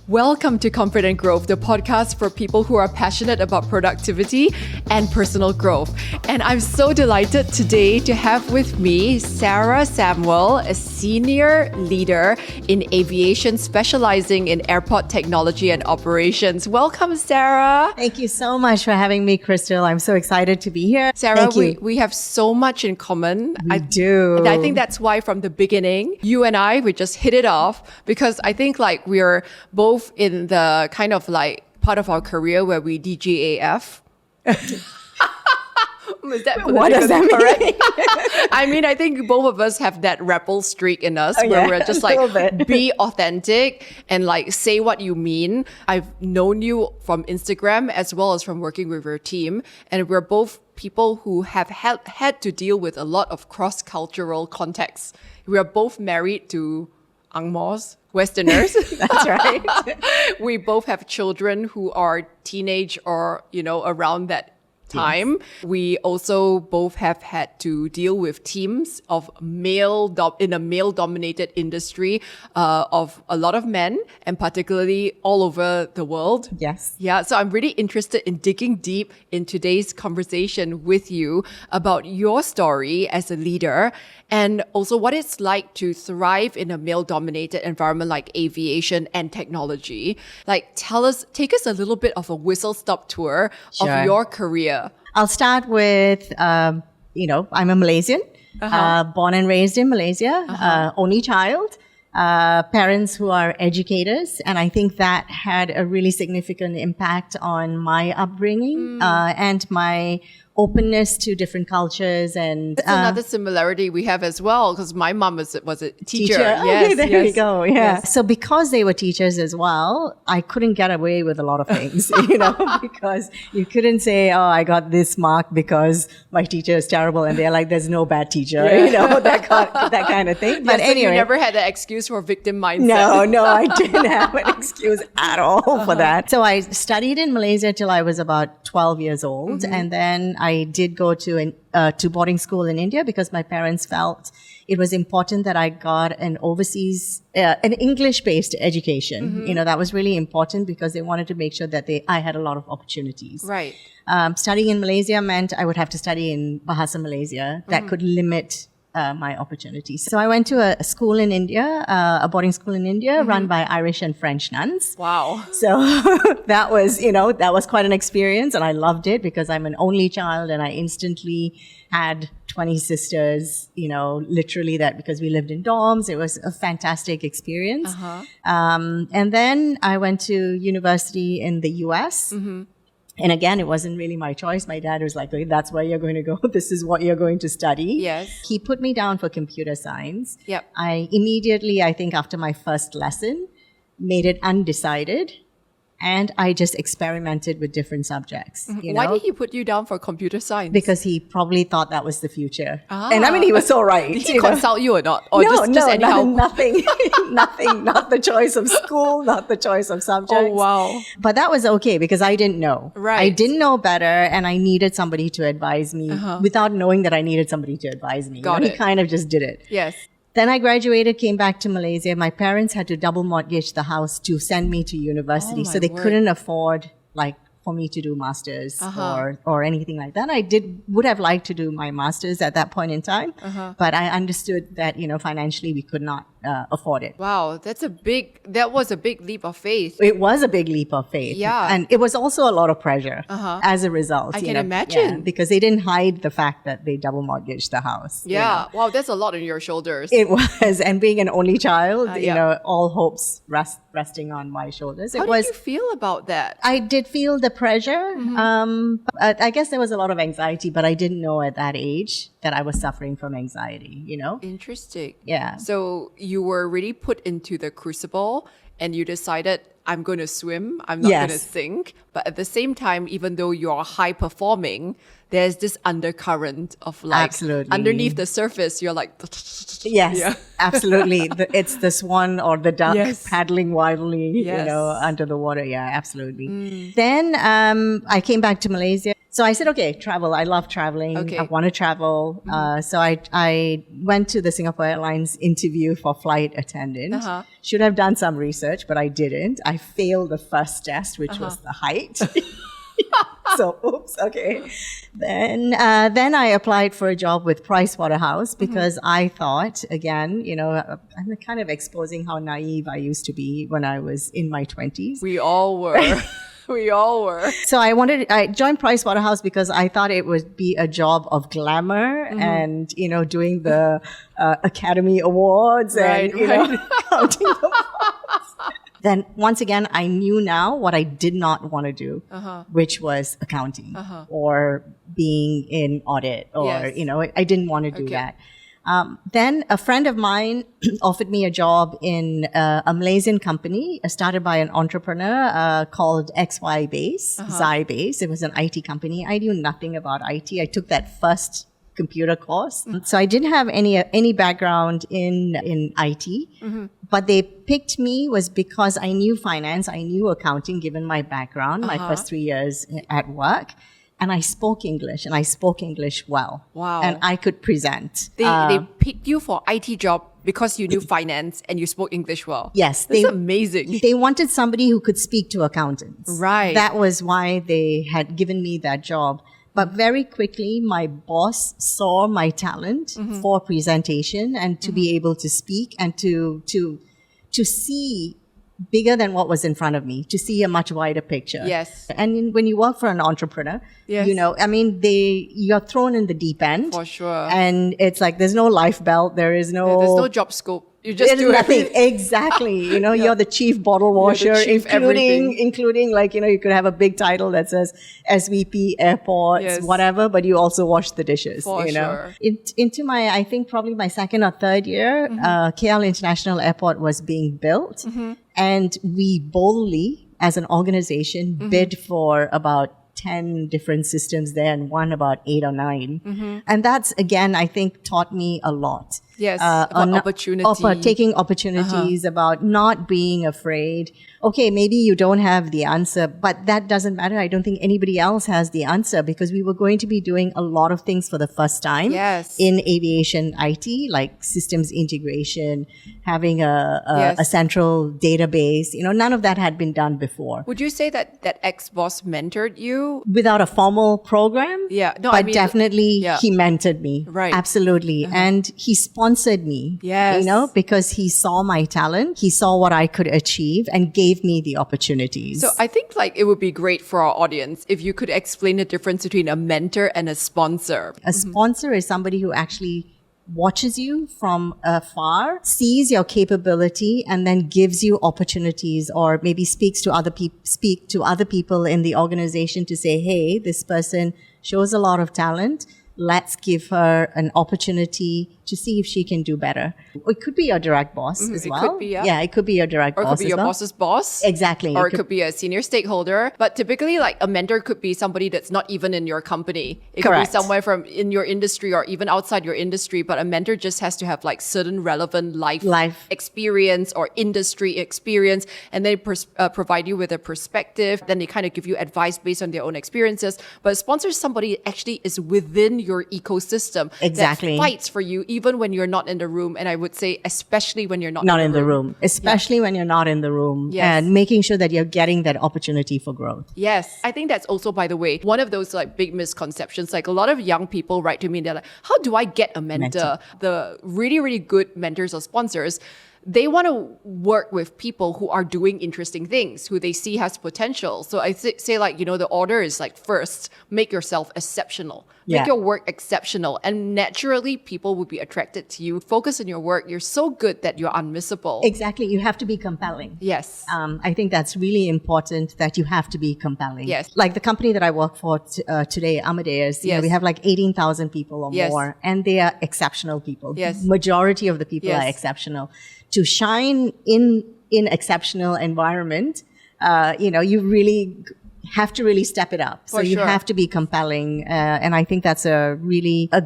Welcome to Confident Growth, the podcast for people who are passionate about productivity and personal growth. And I'm so delighted today to have with me Sarah Samuel, a senior leader in aviation specializing in airport technology and operations. Welcome, Sarah. Thank you so much for having me, Crystal. I'm so excited to be here. Sarah, we have so much in common. I do. And I think that's why from the beginning, you and I, we just hit it off because I think like we're both in the kind of like part of our career where we DGAF. What does that mean? I mean, I think both of us have that rebel streak in us where we're just like, be authentic and like say what you mean. I've known you from Instagram as well as from working with your team. And we're both people who have had to deal with a lot of cross-cultural contexts. We are both married to Angmos, Westerners. That's right. We both have children who are teenage or, around that time. Yes. We also both have had to deal with teams of in a male-dominated industry of a lot of men, and particularly all over the world. Yes. Yeah. So I'm really interested in digging deep in today's conversation with you about your story as a leader and also what it's like to thrive in a male-dominated environment like aviation and technology. Like, take us a little bit of a whistle-stop tour of your career. I'll start with, I'm a Malaysian, born and raised in Malaysia, only child, parents who are educators. And I think that had a really significant impact on my upbringing and my openness to different cultures. And that's another similarity we have as well, because my mom was a teacher. Yes, okay, there we go. Yeah. Yes. So because they were teachers as well, I couldn't get away with a lot of things, because you couldn't say, oh, I got this mark because my teacher is terrible. And they're like, there's no bad teacher, that kind of thing. But anyway. You never had that excuse for victim mindset. No, I didn't have an excuse at all for that. So I studied in Malaysia till I was about 12 years old. And then I did go to boarding school in India because my parents felt it was important that I got an overseas, an English-based education. That was really important because they wanted to make sure that I had a lot of opportunities. Right. Studying in Malaysia meant I would have to study in Bahasa Malaysia. That could limit my opportunities. So I went to a school in India, a boarding school in India run by Irish and French nuns. Wow. So that was quite an experience, and I loved it because I'm an only child and I instantly had 20 sisters, literally that because we lived in dorms. It was a fantastic experience. And then I went to university in the US. And again, it wasn't really my choice. My dad was like, okay, that's where you're going to go. This is what you're going to study. Yes. He put me down for computer science. Yep. I immediately, I think after my first lesson, made it undecided. And I just experimented with different subjects. Why did he put you down for computer science? Because he probably thought that was the future. And I mean, he was so right. Did he consult you or not? Or no, just anyhow? Nothing. Nothing. Not the choice of school, not the choice of subjects. Oh, wow. But that was okay because I didn't know. Right. I didn't know better and I needed somebody to advise me without knowing that I needed somebody to advise me. Got it. He kind of just did it. Yes. Then I graduated, came back to Malaysia. My parents had to double mortgage the house to send me to university. So they couldn't afford for me to do masters or anything like that. I would have liked to do my masters at that point in time, but I understood that, financially we could not afford it. Wow, that was a big leap of faith. It was a big leap of faith. Yeah. And it was also a lot of pressure as a result. I can imagine. Because they didn't hide the fact that they double mortgaged the house. Yeah. Wow, that's a lot on your shoulders. It was. And being an only child, all hopes resting on my shoulders. How did you feel about that? I did feel the pressure. I guess there was a lot of anxiety, but I didn't know at that age that I was suffering from anxiety, Interesting. Yeah. So you were really put into the crucible and you decided, I'm going to swim, I'm not going to sink. But at the same time, even though you're high performing, there's this undercurrent of absolutely. Underneath the surface, you're like... Yes, absolutely. It's the swan or the duck paddling wildly, under the water. Yeah, absolutely. Then I came back to Malaysia. So I said, okay, travel. I love traveling. Okay. I want to travel. So I went to the Singapore Airlines interview for flight attendant. Should have done some research, but I didn't. I failed the first test, which was the height. So, oops, okay. Then I applied for a job with Pricewaterhouse because I thought, again, I'm kind of exposing how naive I used to be when I was in my 20s. We all were. We all were. So I joined Pricewaterhouse because I thought it would be a job of glamour and, doing the Academy Awards and, counting the awards. Then once again, I knew now what I did not want to do, which was accounting or being in audit or, I didn't want to do that. Then a friend of mine offered me a job in a Malaysian company started by an entrepreneur called Zybase. It was an IT company. I knew nothing about IT. I took that first computer course. So I didn't have any background in IT, but they picked me was because I knew finance, I knew accounting given my background, my first 3 years at work. And I spoke English, and I spoke English well. Wow. And I could present. They picked you for IT job because you knew finance and you spoke English well. Yes. That's amazing. They wanted somebody who could speak to accountants. Right. That was why they had given me that job. But very quickly, my boss saw my talent for presentation and to be able to speak and to see bigger than what was in front of me, to see a much wider picture. Yes. And when you work for an entrepreneur, you're thrown in the deep end. For sure. And it's like, there's no life belt. There's no job scope. You just do nothing. everything. Exactly. You're the chief bottle washer, including like, you could have a big title that says SVP airports, whatever, but you also wash the dishes, For sure. Into I think probably my second or third year, KL International Airport was being built. And we boldly, as an organization, bid for about 10 different systems there and won about 8 or 9. And that's, again, I think taught me a lot. Yes, about opportunity. Taking opportunities, about not being afraid. Okay, maybe you don't have the answer, but that doesn't matter. I don't think anybody else has the answer because we were going to be doing a lot of things for the first time in aviation IT, like systems integration, having a central database. None of that had been done before. Would you say that ex-boss mentored you? Without a formal program? Yeah. No, but definitely he mentored me. Right. Absolutely. And he sponsored me. Yes. Because he saw my talent, he saw what I could achieve and gave me the opportunities. So I think it would be great for our audience if you could explain the difference between a mentor and a sponsor. A sponsor is somebody who actually watches you from afar, sees your capability, and then gives you opportunities, or maybe speak to other people in the organization to say, hey, this person shows a lot of talent. Let's give her an opportunity to see if she can do better. It could be your direct boss as well. It could be, yeah. It could be your direct boss. Or it could be your boss's boss. Exactly. Or it could be a senior stakeholder. But typically, a mentor could be somebody that's not even in your company. It could be somewhere from in your industry or even outside your industry. But a mentor just has to have certain relevant life experience or industry experience. And they provide you with a perspective. Then they kind of give you advice based on their own experiences. But a sponsor is somebody that actually is within your ecosystem. Exactly. That fights for you even when you're not in the room. And I would say especially when you're not in the room. Especially when you're not in the room. Yes. And making sure that you're getting that opportunity for growth. Yes. I think that's also, by the way, one of those big misconceptions. A lot of young people write to me and they're like, how do I get a mentor? The really, really good mentors or sponsors, they want to work with people who are doing interesting things, who they see has potential. So I say the order is first, make yourself exceptional. Make your work exceptional. And naturally, people will be attracted to you. Focus on your work. You're so good that you're unmissable. Exactly. You have to be compelling. Yes. I think that's really important that you have to be compelling. Yes. Like the company that I work for today, Amadeus, we have 18,000 people or more, and they are exceptional people. Yes. Majority of the people are exceptional. To shine in exceptional environment, you really have to really step it up. So you have to be compelling. And I think that's a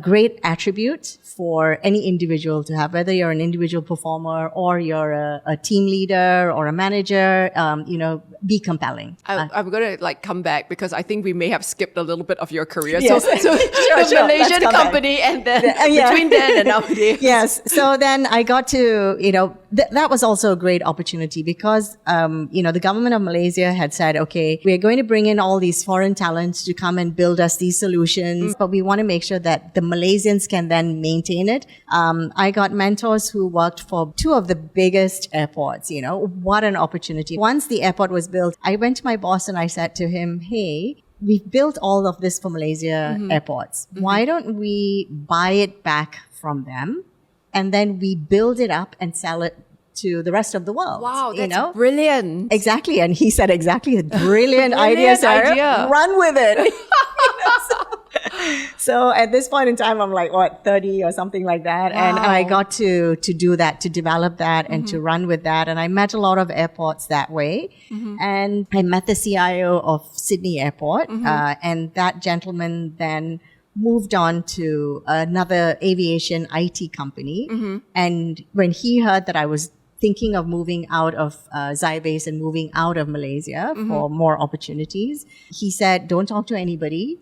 great attribute for any individual to have, whether you're an individual performer or you're a team leader or a manager. be compelling. I'm going to like come back because I think we may have skipped a little bit of your career. Yes. So the Malaysian company and then between then and Amadeus. Yes. So then I got to, that was also a great opportunity because, the government of Malaysia had said, okay, we're going to bring in all these foreign talents to come and build us these solutions, but we want to make sure that the Malaysians can then maintain it. I got mentors who worked for two of the biggest airports, what an opportunity. Once the airport was built, I went to my boss and I said to him, hey, we've built all of this for Malaysia airports. Why don't we buy it back from them and then we build it up and sell it to the rest of the world? Wow, that's brilliant. Exactly. And he said exactly, brilliant idea, Sarah. Run with it. So at this point in time, I'm like, 30 or something like that. Wow. And I got to do that, to develop that and to run with that. And I met a lot of airports that way. And I met the CIO of Sydney Airport. And that gentleman then moved on to another aviation IT company. And when he heard that I was thinking of moving out of Zybase and moving out of Malaysia for more opportunities, he said, don't talk to anybody.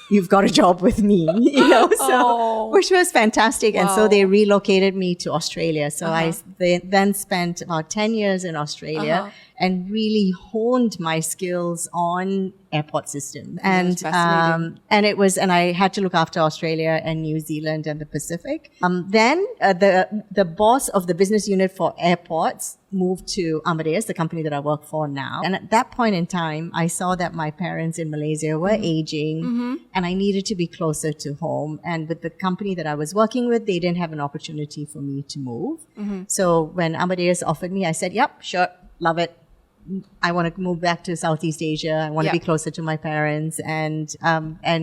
You've got a job with me, which was fantastic. Wow. And so they relocated me to Australia. So I then spent about 10 years in Australia and really honed my skills on airport systems. And I had to look after Australia and New Zealand and the Pacific. Then the boss of the business unit for airports moved to Amadeus, the company that I work for now. And at that point in time, I saw that my parents in Malaysia were aging and I needed to be closer to home. And with the company that I was working with, they didn't have an opportunity for me to move. So when Amadeus offered me, I said, yep, sure, love it. I want to move back to Southeast Asia. I want to be closer to my parents. And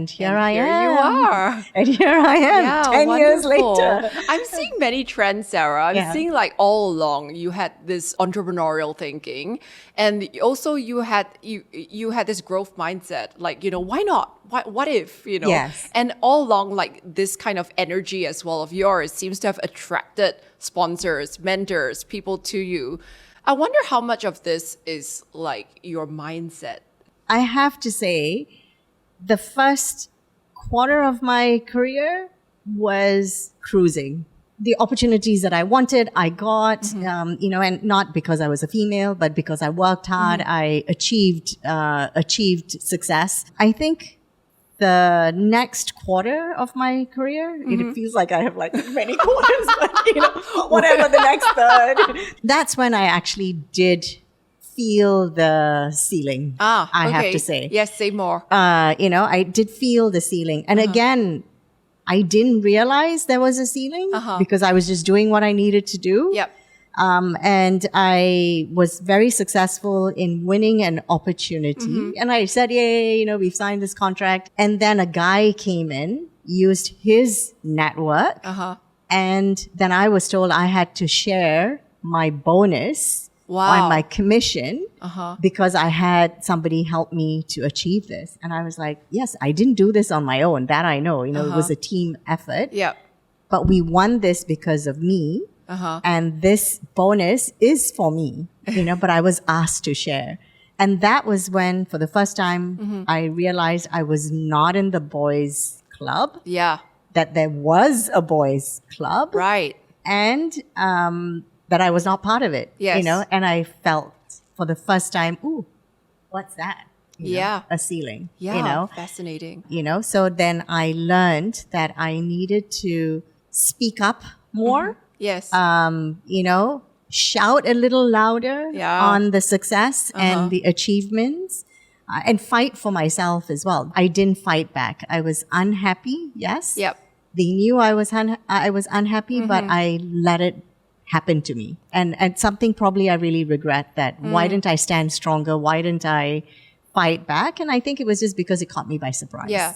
here I am. Here you are. And here I am, 10 years later. I'm seeing many trends, Sarah. I'm seeing like all along you had this entrepreneurial thinking. And also you had this growth mindset. Like, why not? What if, Yes. And all along, like this kind of energy as well of yours seems to have attracted sponsors, mentors, people to you. I wonder how much of this is like your mindset. I have to say, the first quarter of my career was cruising. The opportunities that I wanted, I got, and not because I was a female, but because I worked hard, I achieved success. I think the next quarter of my career, it feels like I have like many quarters, but whatever the next third, that's when I actually did feel the ceiling. I have to say. Yes, say more. I did feel the ceiling. And again, I didn't realize there was a ceiling because I was just doing what I needed to do. Yep. And I was very successful in winning an opportunity. And I said, yay, we've signed this contract. And then a guy came in, used his network. And then I was told I had to share my bonus on my commission because I had somebody help me to achieve this. And I was like, yes, I didn't do this on my own. That I know, it was a team effort. Yep. But we won this because of me. And this bonus is for me, but I was asked to share. And that was when, for the first time, I realized I was not in the boys' club. Yeah. That there was a boys' club. Right. And that I was not part of it. Yes. And I felt for the first time, ooh, what's that? A ceiling. Yeah. Fascinating. So then I learned that I needed to speak up more. Yes. Shout a little louder on the success and the achievements and fight for myself as well. I didn't fight back. I was unhappy. Yes. Yep. They knew I was unhappy, but I let it happen to me. And something probably I really regret that. Why didn't I stand stronger? Why didn't I fight back? And I think it was just because it caught me by surprise. Yeah.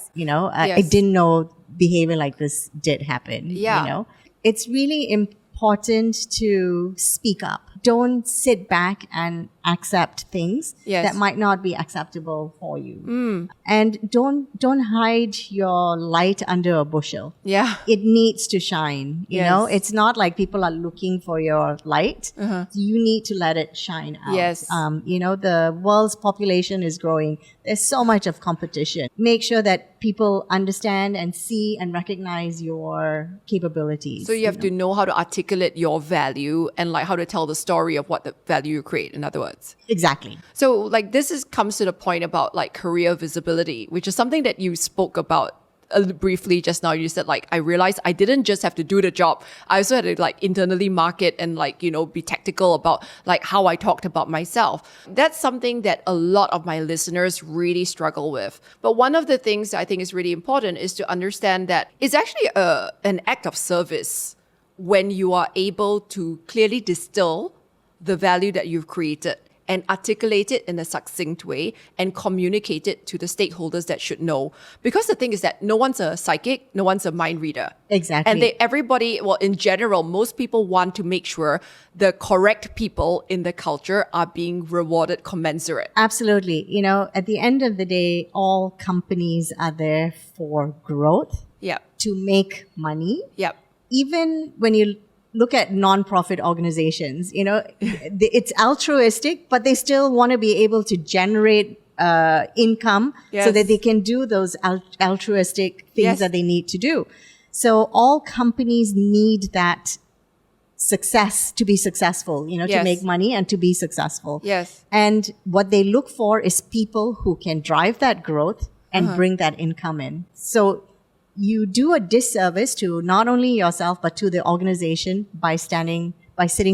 I didn't know behavior like this did happen. Yeah. It's really important important to speak up. Don't sit back and accept things that might not be acceptable for you. And don't hide your light under a bushel. Yeah. It needs to shine. You know, it's not like people are looking for your light. You need to let it shine out. Yes. You know, the world's population is growing. There's so much of competition. Make sure that people understand and see and recognize your capabilities. So you have to know how to articulate your value and like how to tell the story of what the value you create, in other words. Exactly. So like comes to the point about like career visibility, which is something that you spoke about briefly just now. You said like, I realized I didn't just have to do the job. I also had to like internally market and like, you know, be tactical about like how I talked about myself. That's something that a lot of my listeners really struggle with. But one of the things I think is really important is to understand that it's actually an act of service when you are able to clearly distill the value that you've created and articulate it in a succinct way and communicate it to the stakeholders that should know. Because the thing is that no one's a psychic, no one's a mind reader. Exactly. And everybody, well, in general, most people want to make sure the correct people in the culture are being rewarded commensurate. Absolutely. You know, at the end of the day, all companies are there for growth, to make money. Even when you look at non-profit organizations, you know, it's altruistic, but they still want to be able to generate income so that they can do those altruistic things that they need to do. So all companies need that success to be successful, you know, to make money and to be successful. And what they look for is people who can drive that growth and bring that income in. So you do a disservice to not only yourself, but to the organization by sitting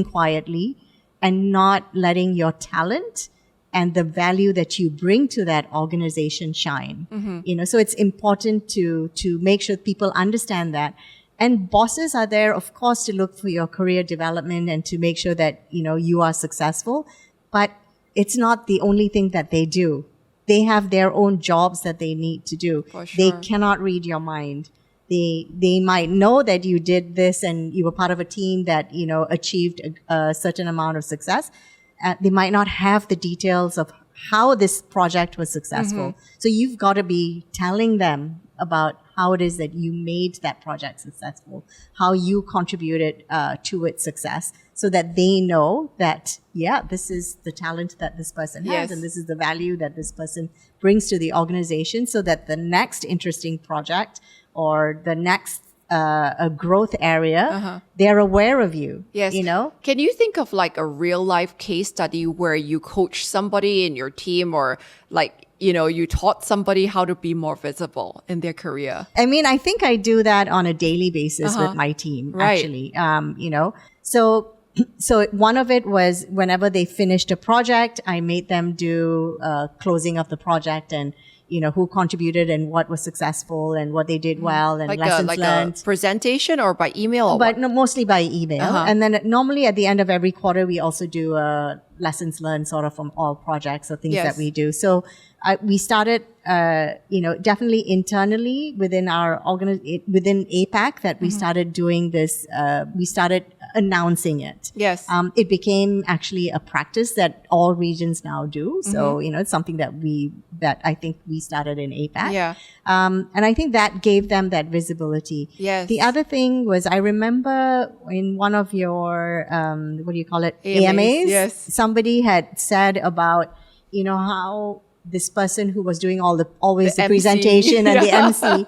quietly and not letting your talent and the value that you bring to that organization shine. You know, so it's important to make sure people understand that. And bosses are there, of course, to look for your career development and to make sure that, you know, you are successful. But it's not the only thing that they do. They have their own jobs that they need to do. They cannot read your mind. They might know that you did this and you were part of a team that, you know, achieved a certain amount of success. They might not have the details of how this project was successful. So you've got to be telling them about how it is that you made that project successful, how you contributed to its success, so that they know that, this is the talent that this person has and this is the value that this person brings to the organization, so that the next interesting project or the next a growth area, they're aware of you. You know? Can you think of like a real life case study where you coach somebody in your team or like, you know, you taught somebody how to be more visible in their career? I mean, I think I do that on a daily basis with my team, actually. You know, so one of it was whenever they finished a project, I made them do closing of the project and, you know, who contributed and what was successful and what they did well and like lessons learned. A presentation or by email? Or but no, mostly by email. And then normally at the end of every quarter, we also do lessons learned sort of from all projects or things that we do. So we started, you know, definitely internally within our within APAC that we started doing this. We started announcing it. It became actually a practice that all regions now do. So, you know, it's something that I think we started in APAC. And I think that gave them that visibility. The other thing was, I remember in one of your, what do you call it? AMAs. Somebody had said about, you know, how this person who was doing always the presentation and the MC,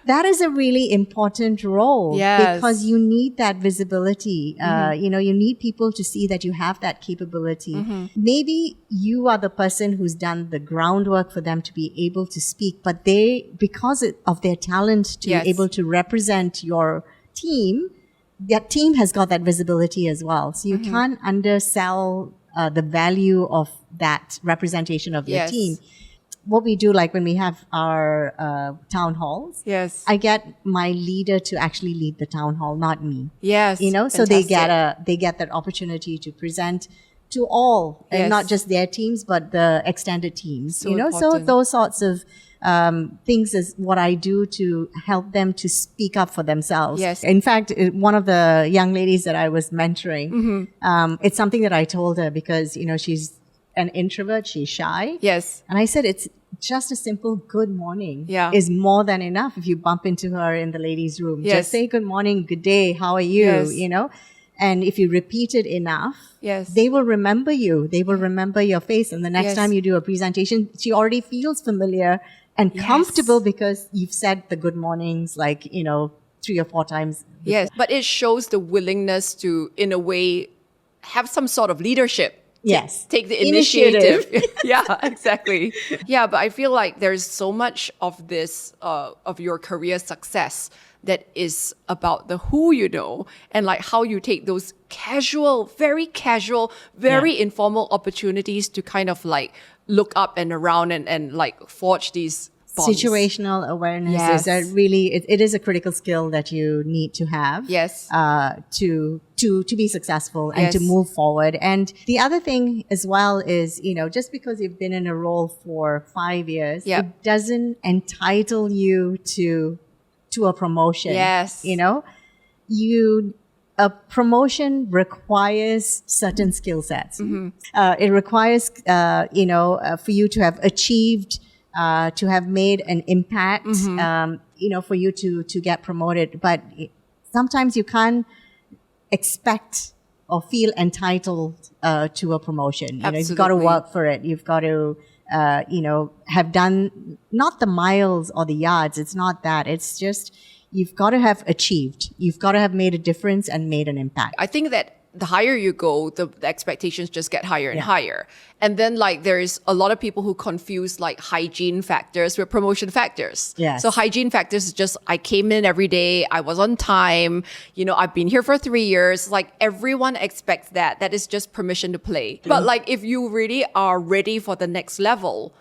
that is a really important role because you need that visibility. You know, you need people to see that you have that capability. Maybe you are the person who's done the groundwork for them to be able to speak, but because of their talent to be able to represent your team, that team has got that visibility as well. So you can't undersell the value of that representation of your team. What we do, like when we have our town halls, I get my leader to actually lead the town hall, not me. You know, so they get that opportunity to present to all, and Yes. not just their teams, but the extended teams. So So important. those sorts of things is what I do to help them to speak up for themselves. Yes. In fact, one of the young ladies that I was mentoring, it's something that I told her because, she's an introvert, she's shy. Yes. And I said, it's just a simple good morning Yeah. is more than enough. If you bump into her in the ladies' room, Yes. just say good morning, good day, how are you, Yes. And if you repeat it enough, Yes. they will remember you. They will remember your face. And the next Yes. time you do a presentation, she already feels familiar and Yes. comfortable because you've said the good mornings, 3 or 4 times. Yes. But it shows the willingness to, in a way, have some sort of leadership. Yes. Take the initiative. Yeah, exactly. Yeah, but I feel like there's so much of this, of your career success that is about the who you know and like how you take those casual, very informal opportunities to kind of like look up and around and like forge these bonds. Situational awareness Yes. is a really, it is a critical skill that you need to have. Yes. To be successful and Yes. to move forward. And the other thing as well is, just because you've been in a role for 5 years, Yep. it doesn't entitle you to a promotion. Yes. A promotion requires certain skill sets. It requires, for you to have achieved, to have made an impact, for you to get promoted. But sometimes you can't expect or feel entitled to a promotion. You've got to Absolutely. work for it. You've got to, have done not the miles or the yards. It's not that. It's just you've got to have achieved. You've got to have made a difference and made an impact. I think that the higher you go, the expectations just get higher and higher. And then like there's a lot of people who confuse like hygiene factors with promotion factors. Yes. So hygiene factors is just I came in every day, I was on time, I've been here for 3 years. Like everyone expects that. That is just permission to play. But like if you really are ready for the next level,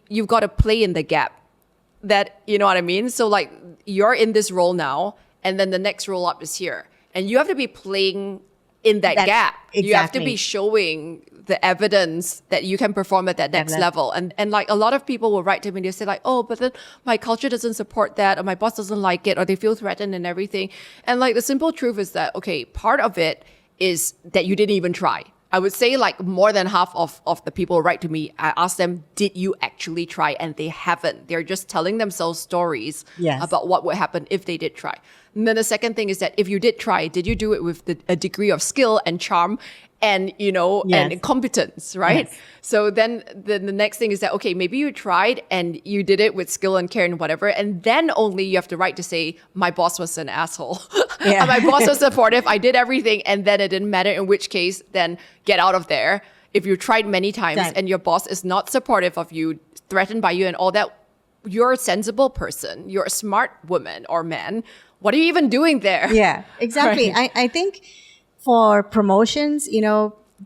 you've got to play in the gap. That, you know what I mean? So like you're in this role now, and then the next role up is here. And you have to be playing in that gap. You have to Exactly. be showing the evidence that you can perform at that next level. And like a lot of people will write to me and they say like, oh, but then my culture doesn't support that, or my boss doesn't like it, or they feel threatened and everything. And like the simple truth is that, okay, part of it is that you didn't even try. I would say like more than half of the people who write to me, I ask them, did you actually try? And they haven't. They're just telling themselves stories Yes. about what would happen if they did try. And then the second thing is that if you did try, did you do it with a degree of skill and charm and, and competence, right? Yes. So then the next thing is that, okay, maybe you tried and you did it with skill and care and whatever. And then only you have the right to say, my boss was an asshole. Yeah. My boss was supportive. I did everything. And then it didn't matter, in which case, then get out of there. If you tried many times and your boss is not supportive of you, threatened by you and all that, you're a sensible person. You're a smart woman or man. What are you even doing there? Yeah, exactly. Right. I think for promotions,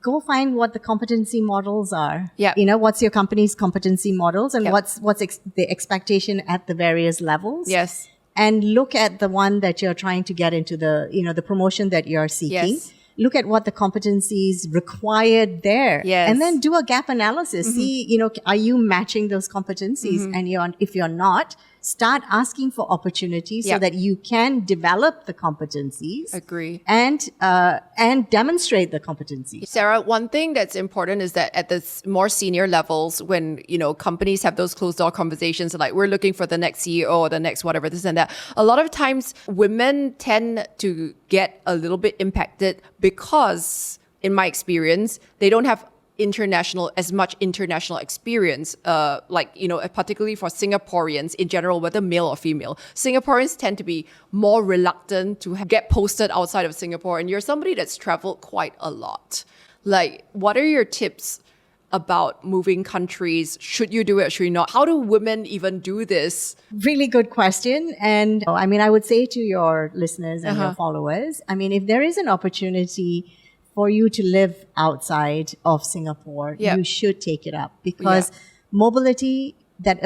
go find what the competency models are. Yeah. What's your company's competency models and Yep. what's the expectation at the various levels. Yes. And look at the one that you're trying to get into the promotion that you're seeking. Yes. Look at what the competencies required there. Yes. And then do a gap analysis. See, are you matching those competencies? And if you're not, start asking for opportunities so Yep. that you can develop the competencies. Agree. And demonstrate the competencies. Sarah, one thing that's important is that at the more senior levels, when, companies have those closed door conversations, like we're looking for the next CEO or the next whatever, this and that, a lot of times women tend to get a little bit impacted because, in my experience, they don't have as much international experience, particularly for Singaporeans in general, whether male or female. Singaporeans tend to be more reluctant to get posted outside of Singapore. And you're somebody that's traveled quite a lot. Like, what are your tips about moving countries? Should you do it or should you not? How do women even do this? Really good question. And I would say to your listeners and your followers, if there is an opportunity for you to live outside of Singapore, Yep. you should take it up because mobility, that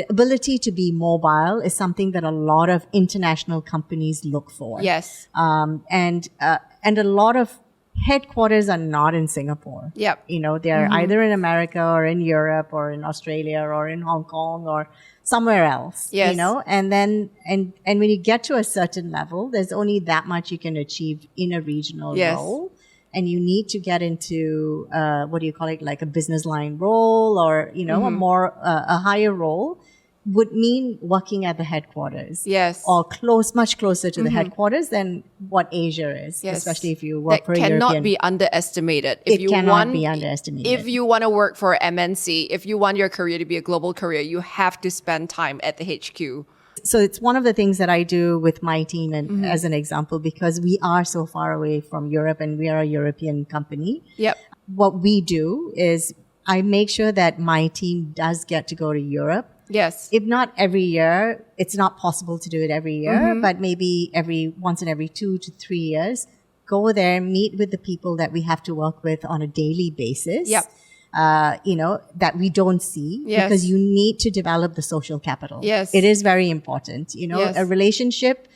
ability to be mobile is something that a lot of international companies look for. Yes. And a lot of headquarters are not in Singapore. Yep. They're either in America or in Europe or in Australia or in Hong Kong or somewhere else. Yes. And then, and when you get to a certain level, there's only that much you can achieve in a regional role. And you need to get into, like a business line role or, a higher role would mean working at the headquarters. Yes. Or much closer to the headquarters than what Asia is, especially if you work for a European. That cannot be underestimated. It cannot be underestimated. If you want to work for MNC, if you want your career to be a global career, you have to spend time at the HQ. So it's one of the things that I do with my team and as an example, because we are so far away from Europe and we are a European company. Yep. What we do is I make sure that my team does get to go to Europe. Yes. If not every year, it's not possible to do it every year, but maybe once in every 2 to 3 years, go there, meet with the people that we have to work with on a daily basis. Yep. That we don't see because you need to develop the social capital. Yes. It is very important. A relationship,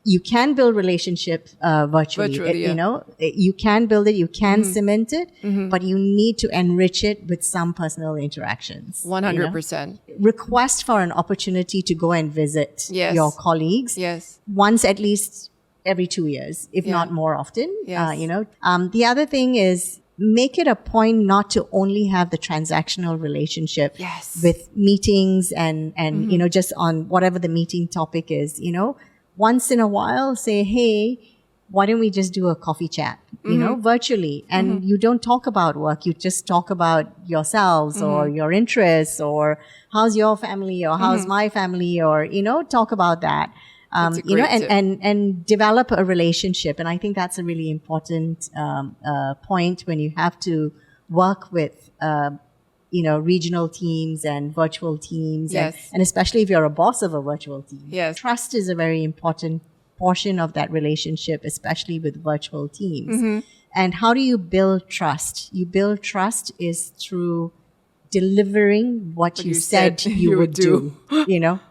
you can build relationship virtually. You can build it, you can cement it, but you need to enrich it with some personal interactions. 100%. Request for an opportunity to go and visit your colleagues. Yes. Once at least every 2 years, if not more often. Yes. The other thing is make it a point not to only have the transactional relationship with meetings and just on whatever the meeting topic is, once in a while say, hey, why don't we just do a coffee chat, virtually? And you don't talk about work. You just talk about yourselves or your interests or how's your family or how's my family or, talk about that. And develop a relationship. And I think that's a really important point when you have to work with, regional teams and virtual teams. Yes. And especially if you're a boss of a virtual team. Yes. Trust is a very important portion of that relationship, especially with virtual teams. And how do you build trust? You build trust is through delivering what you said you would do.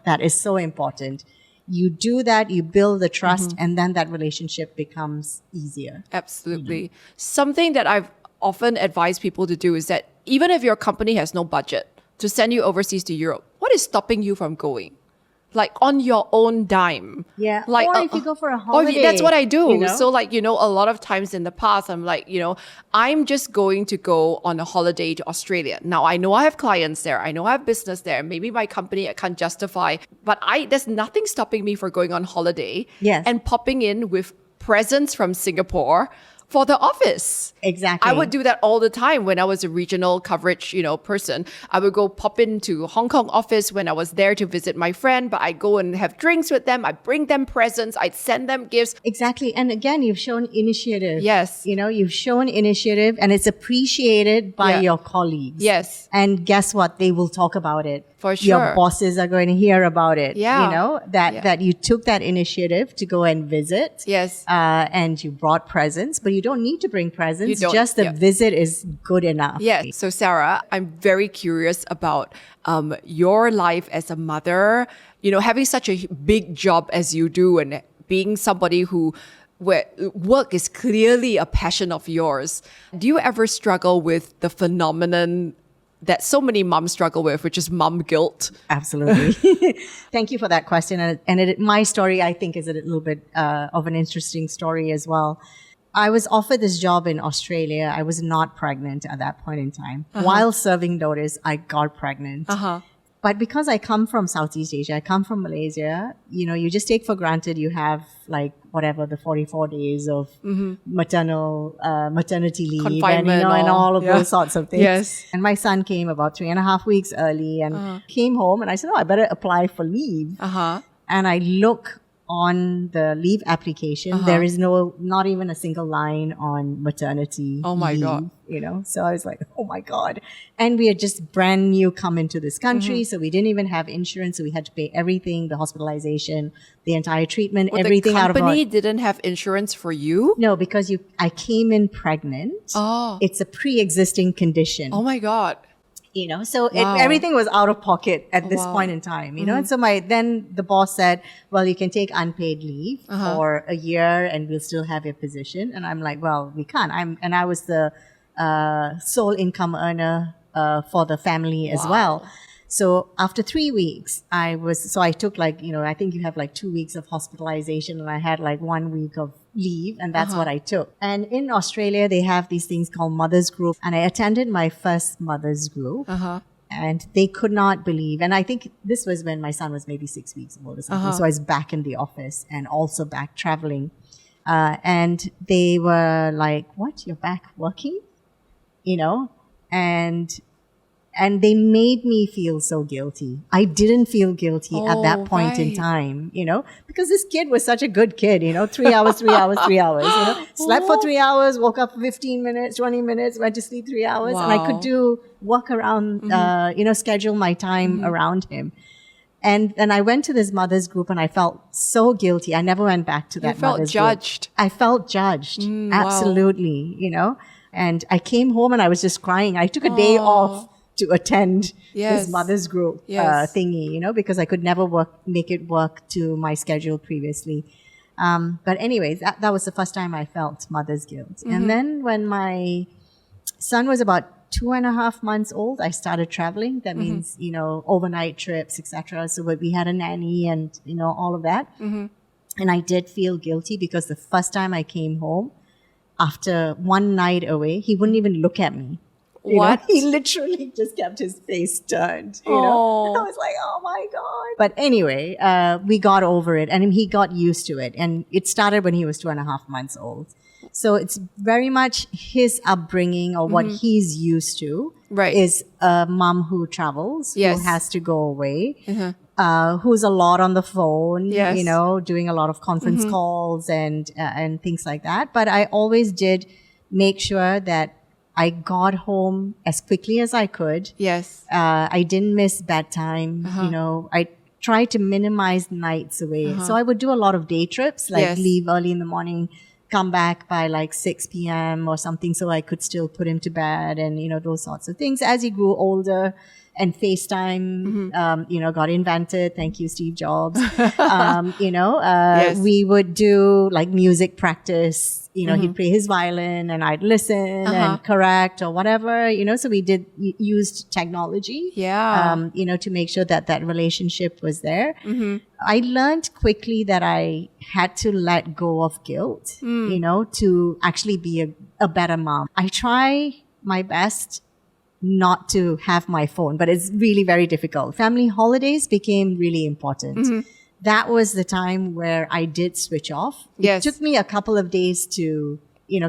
That is so important. You do that, you build the trust, and then that relationship becomes easier. Absolutely. Something that I've often advised people to do is that even if your company has no budget to send you overseas to Europe, what is stopping you from going? Like on your own dime. Yeah. Like, or if you go for a holiday. That's what I do. So a lot of times in the past, I'm like, I'm just going to go on a holiday to Australia. Now, I know I have clients there. I know I have business there. Maybe my company can't justify, but there's nothing stopping me from going on holiday and popping in with presents from Singapore for the office. Exactly. I would do that all the time when I was a regional coverage, person. I would go pop into Hong Kong office when I was there to visit my friend, but I'd go and have drinks with them. I'd bring them presents. I'd send them gifts. Exactly. And again, you've shown initiative. Yes. You've shown initiative and it's appreciated by your colleagues. Yes. And guess what? They will talk about it. For sure. Your bosses are going to hear about it. Yeah. That you took that initiative to go and visit. Yes. And you brought presents, but you don't need to bring presents. You don't. Just the visit is good enough. Yes. So Sarah, I'm very curious about your life as a mother, having such a big job as you do and being somebody where work is clearly a passion of yours. Do you ever struggle with the phenomenon that so many moms struggle with, which is mom guilt? Absolutely. Thank you for that question. My story, I think, is a little bit of an interesting story as well. I was offered this job in Australia. I was not pregnant at that point in time. While serving notice, I got pregnant. But because I come from Southeast Asia, I come from Malaysia, you just take for granted you have the 44 days of maternity leave confinement and all of those sorts of things. Yes. And my son came about 3.5 weeks early and came home and I said, I better apply for leave. And I look on the leave application, there is not even a single line on maternity leave, God. So I was like, oh my God. And we had just brand new come into this country. So we didn't even have insurance. So we had to pay everything, the hospitalization, the entire treatment, everything out of our... The company didn't have insurance for you? No, because I came in pregnant. It's a pre-existing condition. Oh my God. So Wow. everything was out of pocket at this wow. point in time, and so then the boss said, well, you can take unpaid leave for a year and we'll still have your position. And I'm like, well, we can't. I was the sole income earner for the family as well. So after 3 weeks, I took I think you have 2 weeks of hospitalization, and I had 1 week of leave, and that's what I took. And in Australia, they have these things called mothers group, and I attended my first mothers group. And they could not believe, and I think this was when my son was maybe 6 weeks old or something. So I was back in the office and also back traveling. And they were like, what, you're back working? And they made me feel so guilty. I didn't feel guilty at that point in time, because this kid was such a good kid, 3 hours, 3 hours, 3 hours, slept for 3 hours, woke up for 15 minutes, 20 minutes, went to sleep 3 hours, and I could do work around, schedule my time around him. And then I went to this mothers group and I felt so guilty. I never went back to that mothers group. Judged. I felt judged. Absolutely, And I came home and I was just crying. I took a day off to attend this mothers group thingy, because I could never make it work to my schedule previously. But anyways, that was the first time I felt mother's guilt. And then when my son was about 2.5 months old, I started traveling. That means, overnight trips, etc. So we had a nanny and, all of that. And I did feel guilty because the first time I came home, after one night away, he wouldn't even look at me. What? He literally just kept his face turned, And I was like, oh my God. But anyway, we got over it and he got used to it. And it started when he was 2.5 months old. So it's very much his upbringing or what he's used to is a mom who travels, who has to go away, who's a lot on the phone, doing a lot of conference calls and things like that. But I always did make sure that I got home as quickly as I could. Yes. I didn't miss bedtime. I tried to minimize nights away. So I would do a lot of day trips, leave early in the morning, come back by 6 p.m. or something so I could still put him to bed and, those sorts of things. As he grew older and FaceTime, got invented. Thank you, Steve Jobs. We would do music practice. He'd play his violin and I'd listen and correct or whatever, so we used technology, to make sure that relationship was there. I learned quickly that I had to let go of guilt, to actually be a better mom. I try my best not to have my phone, but it's really very difficult. Family holidays became really important. That was the time where I did switch off. It took me a couple of days to,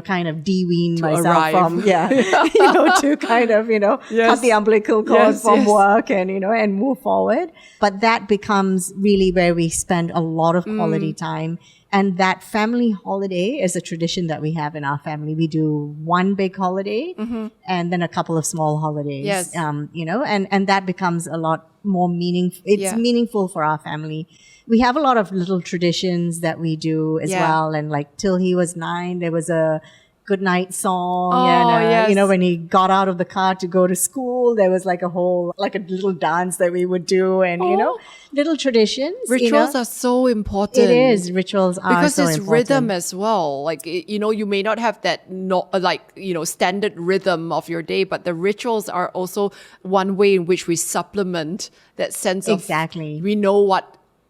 kind of de-wean myself from, to kind of, cut the umbilical cord from work and, and move forward. But that becomes really where we spend a lot of quality time. And that family holiday is a tradition that we have in our family. We do one big holiday and then a couple of small holidays, and that becomes a lot more meaningful. It's meaningful for our family. We have a lot of little traditions that we do as well. And till he was 9, there was a good night song. And, when he got out of the car to go to school, there was a whole, a little dance that we would do and, little traditions. Rituals are so important. It is. Rituals are because so it's important. rhythm as well. You may not have that, standard rhythm of your day, but the rituals are also one way in which we supplement that sense of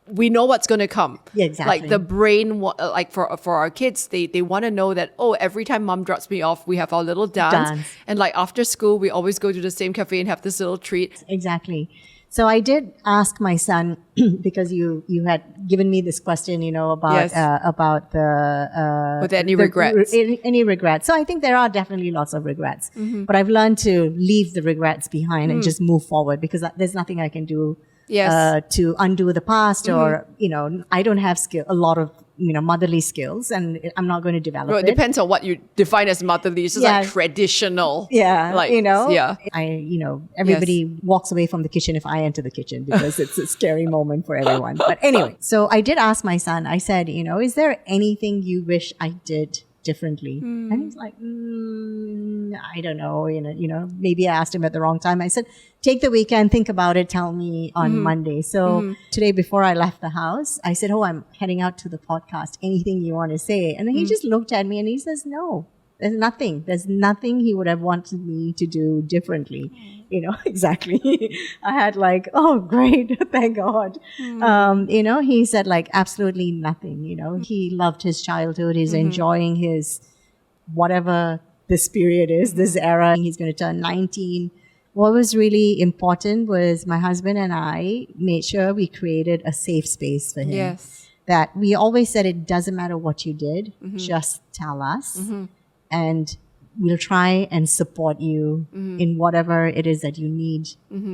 we know what's going to come. Exactly. The brain, for our kids, they want to know that, every time mom drops me off, we have our little dance. And after school, we always go to the same cafe and have this little treat. Exactly. So I did ask my son, because you had given me this question, about the... With any regrets? Any regrets. So I think there are definitely lots of regrets. But I've learned to leave the regrets behind and just move forward, because there's nothing I can do to undo the past, or, I don't have a lot of, motherly skills, and I'm not going to develop it. It depends on what you define as motherly. It's just traditional. Everybody walks away from the kitchen if I enter the kitchen, because it's a scary moment for everyone. But anyway, so I did ask my son, I said, is there anything you wish I did differently. And he's like, I don't know, maybe I asked him at the wrong time. I said, take the weekend, think about it, tell me on Monday. So today, before I left the house, I said, I'm heading out to the podcast. Anything you want to say? And then he just looked at me and he says, no. There's nothing. There's nothing he would have wanted me to do differently. Exactly. I had like, oh, great. Thank God. He said like absolutely nothing. He loved his childhood. He's enjoying his, whatever this period is, this era. He's going to turn 19. What was really important was my husband and I made sure we created a safe space for him. Yes. That we always said it doesn't matter what you did, just tell us. And we'll try and support you in whatever it is that you need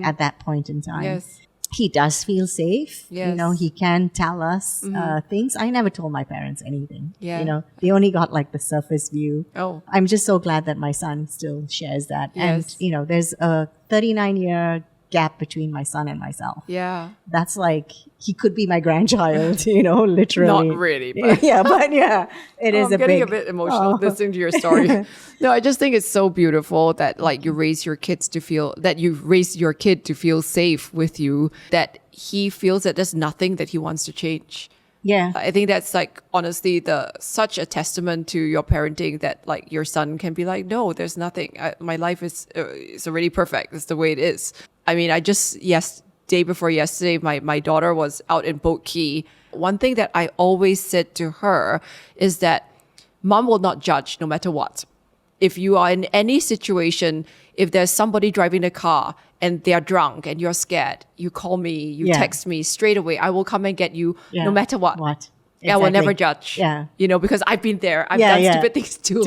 at that point in time. Yes. He does feel safe. Yes. He can tell us things. I never told my parents anything. Yeah. They only got like the surface view. Oh. I'm just so glad that my son still shares that. Yes. And, there's a 39-year gap between my son and myself. Yeah. That's like, he could be my grandchild, literally. Not really, but it is I'm getting a bit emotional listening to your story. No, I just think it's so beautiful that like you raise your kids to feel that you raise your kid to feel safe with you, that he feels that there's nothing that he wants to change. Yeah. I think that's like honestly such a testament to your parenting, that like your son can be like, no, there's nothing. My life is already perfect. It's the way it is. I mean, day before yesterday, my daughter was out in Boat Key. One thing that I always said to her is that mom will not judge no matter what. If you are in any situation, if there's somebody driving a car and they're drunk and you're scared, you call me, you text me straight away. I will come and get you no matter what. Exactly. I will never judge. Yeah. Because I've been there. I've done stupid things too.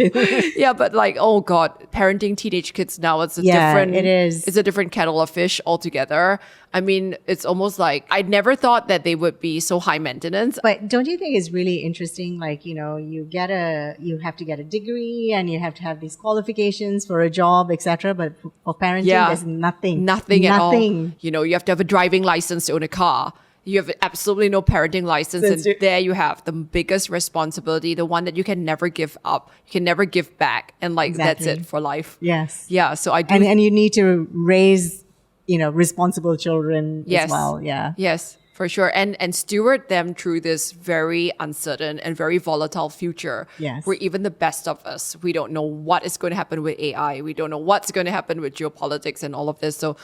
But like, oh God, parenting teenage kids now, it's a different, it is. It's a different kettle of fish altogether. I mean, it's almost like, I never thought that they would be so high maintenance. But don't you think it's really interesting? Like, you have to get a degree and you have to have these qualifications for a job, etc. But for parenting, there's nothing at all. You have to have a driving license to own a car. You have absolutely no parenting license. And there you have the biggest responsibility, the one that you can never give up. You can never give back. And like, that's it for life. Yes. Yeah. So I do. And you need to raise, responsible children as well. Yeah. Yes, for sure. And steward them through this very uncertain and very volatile future. Yes. Where even the best of us, we don't know what is going to happen with AI. We don't know what's going to happen with geopolitics and all of this. So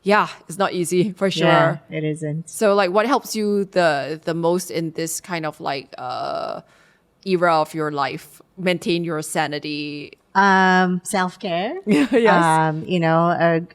yeah, it's not easy for sure. Yeah, it isn't. So like, what helps you the most in this kind of like era of your life? Maintain your sanity. Self-care. Yes.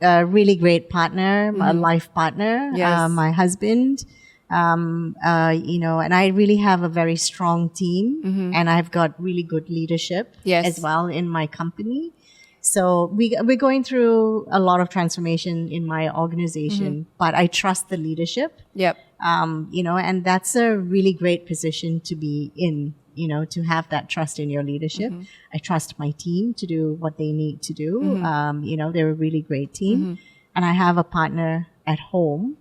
A really great partner, a life partner. Yes. My husband. And I really have a very strong team, and I've got really good leadership as well in my company. So we're going through a lot of transformation in my organization, but I trust the leadership. Yep. And that's a really great position to be in, to have that trust in your leadership. I trust my team to do what they need to do. They're a really great team. And I have a partner at home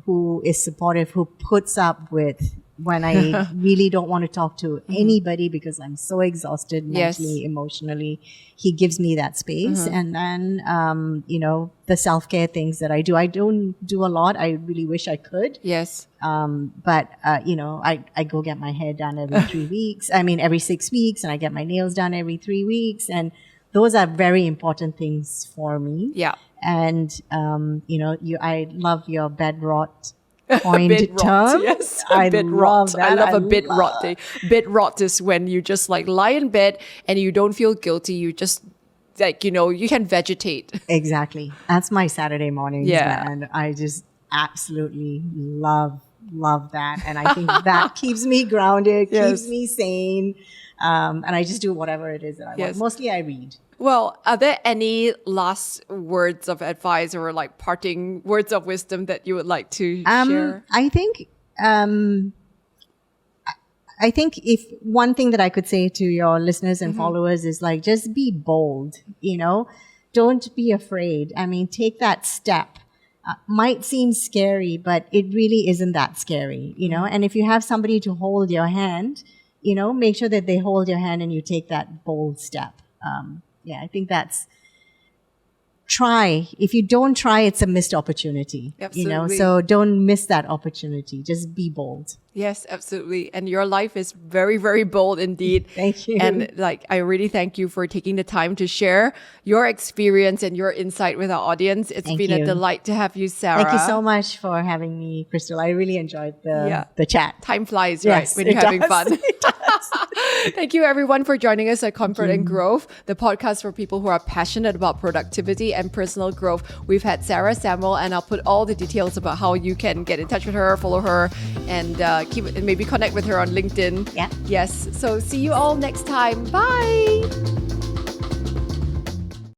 who is supportive, who puts up with when I really don't want to talk to anybody because I'm so exhausted mentally, emotionally. He gives me that space. And then, the self-care things that I do. I don't do a lot. I really wish I could. Yes. But I go get my hair done every 3 weeks. Every 6 weeks, and I get my nails done every 3 weeks. And those are very important things for me. Yeah. And, I love your bed rot coined term. Yes, I bed love rot. that. I love a bed rot day. Bed rot is when you just like lie in bed and you don't feel guilty. You just like, you can vegetate. Exactly. That's my Saturday mornings. Yeah. And I just absolutely love that. And I think that keeps me grounded, keeps me sane. And I just do whatever it is that I want. Mostly I read. Well, are there any last words of advice or like parting words of wisdom that you would like to share? I think if one thing that I could say to your listeners and followers is like, just be bold, don't be afraid. Take that step. Might seem scary, but it really isn't that scary, And if you have somebody to hold your hand, make sure that they hold your hand and you take that bold step. I think that's try. If you don't try, it's a missed opportunity. Absolutely. So don't miss that opportunity. Just be bold. Yes, absolutely. And your life is very, very bold indeed. Thank you. And I really thank you for taking the time to share your experience and your insight with our audience. It's been a delight to have you, Sarah. Thank you so much for having me, Crystal. I really enjoyed the chat. Time flies, right? When you're having fun. It does. Thank you everyone for joining us at Comfort and Growth, the podcast for people who are passionate about productivity and personal growth. We've had Sarah Samuel, and I'll put all the details about how you can get in touch with her, follow her, and maybe connect with her on LinkedIn. Yeah. Yes. So see you all next time. Bye.